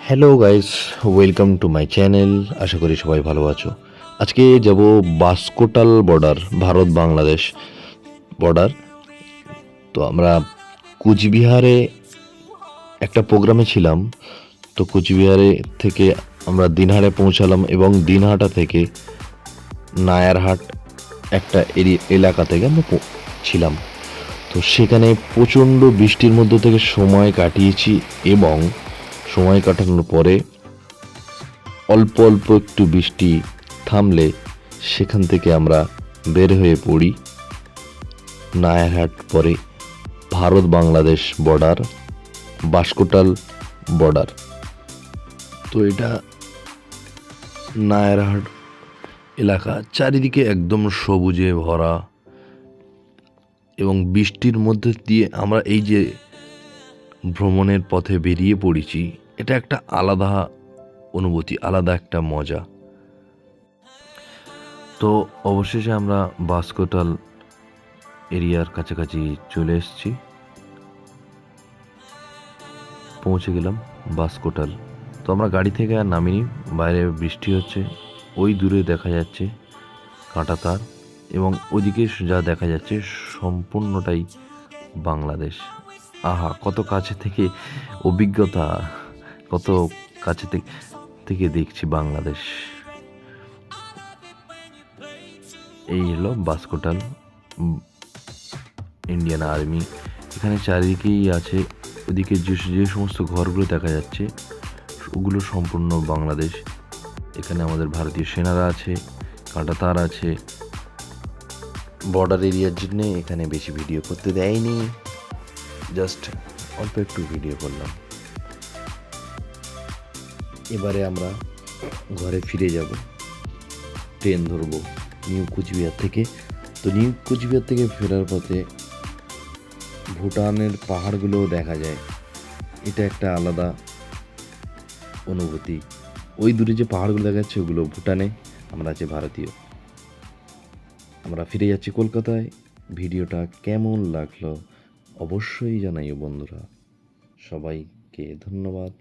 Hello guys, welcome to my channel. আশা করি সবাই ভালো আছো। আজকে যাব বাসকোটাল বর্ডার, ভারত বাংলাদেশ বর্ডার। তো আমরা কুচবিহারে একটা প্রোগ্রামে ছিলাম। তো কুচবিহারে থেকে আমরা দিনহাটে পৌঁছালাম এবং দিনহাটা থেকে নায়ারহাট একটা এলাকা থেকে আমরা ছিলাম। তো সেখানে প্রচণ্ড বৃষ্টির মধ্য থেকে সময় কাটিয়েছি এবং সময় কাটানোর পরে অল্প অল্প একটু বৃষ্টি থামলে সেখান থেকে আমরা বের হয়ে পড়ি নায়ারহাট, পরে ভারত বাংলাদেশ বর্ডার, বাসকোটাল বর্ডার। তো এটা নায়ারহাট এলাকা, চারিদিকে একদম সবুজে ভরা এবং বৃষ্টির মধ্যে দিয়ে আমরা এই যে ভ্রমণের পথে বেরিয়ে পড়েছি, এটা একটা আলাদা অনুভূতি, আলাদা একটা মজা। তো অবশেষে আমরা বাসকোটাল এরিয়ার কাছাকাছি চলে এসেছি, পৌঁছে গেলাম বাসকোটাল। তো আমরা গাড়ি থেকে আর নামিনি, বাইরে বৃষ্টি হচ্ছে, ওই দূরে দেখা যাচ্ছে কাঁটাতার এবং ওদিকে যা দেখা যাচ্ছে সম্পূর্ণটাই বাংলাদেশ। আহা, কত কাছে থেকে অভিজ্ঞতা, কত কাছে থেকে দেখছি বাংলাদেশ। এই হলো বাসকোটাল ইন্ডিয়ান আর্মি। এখানে চারিদিকেই আছে, ওদিকে যে সমস্ত ঘরগুলো দেখা যাচ্ছে ওগুলো সম্পূর্ণ বাংলাদেশ। এখানে আমাদের ভারতীয় সেনারা আছে, কাঁটাতার আছে। বর্ডার এরিয়ার জন্য এখানে বেশি ভিডিও করতে দেয়নি, জাস্ট অল্প একটু ভিডিও করলাম। এবারে আমরা ঘরে ফিরে যাব, ট্রেন ধরবো নিউ কুচবিহার থেকে। তো নিউ কুচবিহার থেকে ফেরার পথে ভুটানের পাহাড়গুলোও দেখা যায়, এটা একটা আলাদা অনুভূতি। ওই দূরে যে পাহাড়গুলো দেখা যাচ্ছে ওগুলো ভুটানে, আমরা আছি ভারতীয়। আমরা ফিরে যাচ্ছি কলকাতায়। ভিডিওটা কেমন লাগলো অবশ্যই জানাইও বন্ধুরা। সবাইকে ধন্যবাদ।